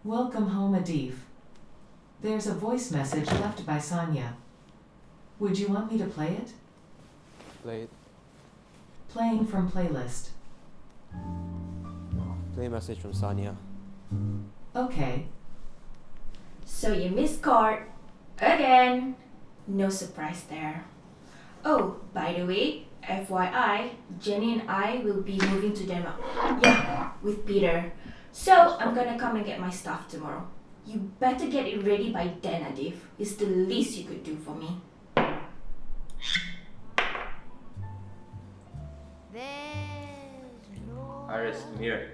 Welcome home, Adif. There's a voice message left by Sanya. Would you want me to play it? Play it. Playing from playlist. Play message from Sanya. Okay. So you missed court again. No surprise there. Oh, by the way, FYI, Jenny and I will be moving to Denmark. Yeah, with Peter. So I'm gonna come and get my stuff tomorrow. You better get it ready by then, Adif. It's the least you could do for me. Iris, come here.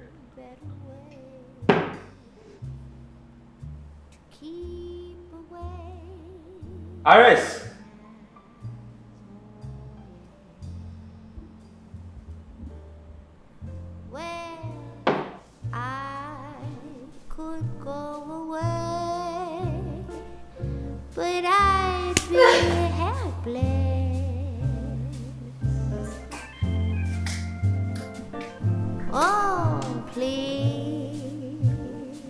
Iris! Could go away, but I'd be helpless. Oh, please,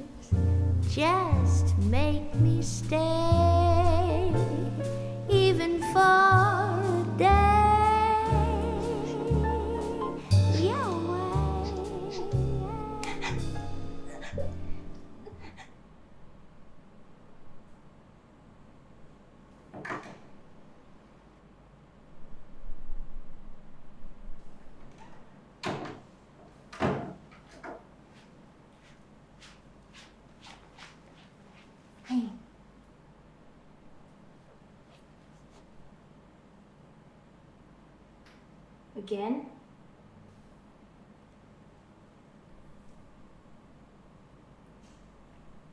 just make me stay, even for a day. Your way. Hey. Again?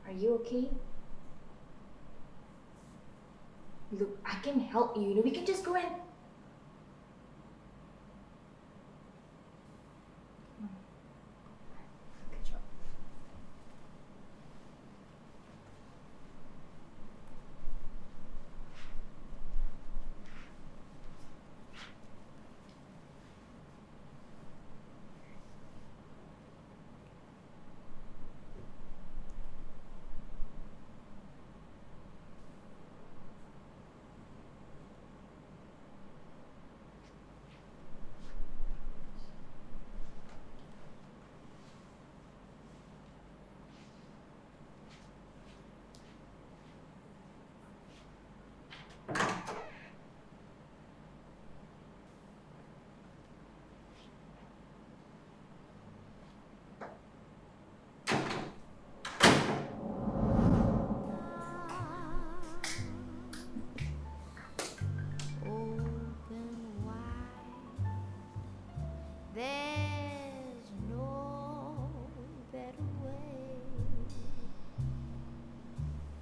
Are you okay? Look, I can help you. We can just go and... Good job. Open wide. There's no better way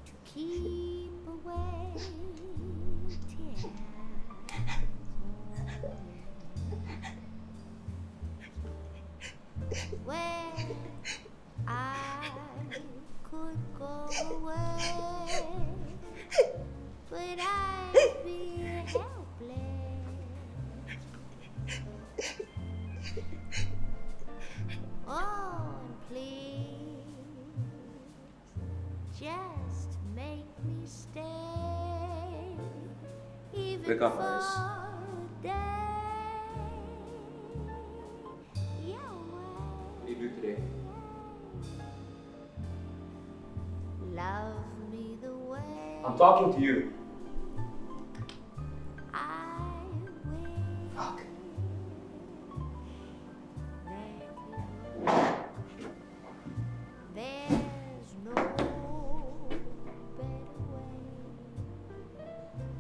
to keep away tears. Where I could go away, but I'd be helpless. Oh, please, just make me stay, even Wake up, for Iris. a day. Your What do you do today? love me the way I'm talking to you. I will. Fuck. There's no better way.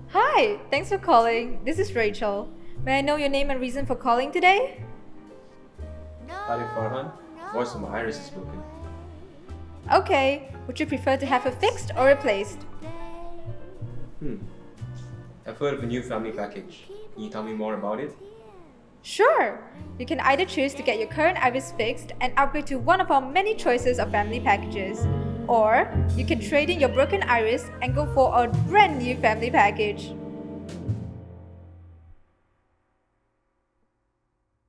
Hi, thanks for calling. This is Rachel. May I know your name and reason for calling today? Arif Farhan, voice of my Iris is broken. Okay, would you prefer to have it fixed or replaced? I've heard of a new family package. Can you tell me more about it? Sure! You can either choose to get your current iris fixed and upgrade to one of our many choices of family packages, or you can trade in your broken iris and go for a brand new family package.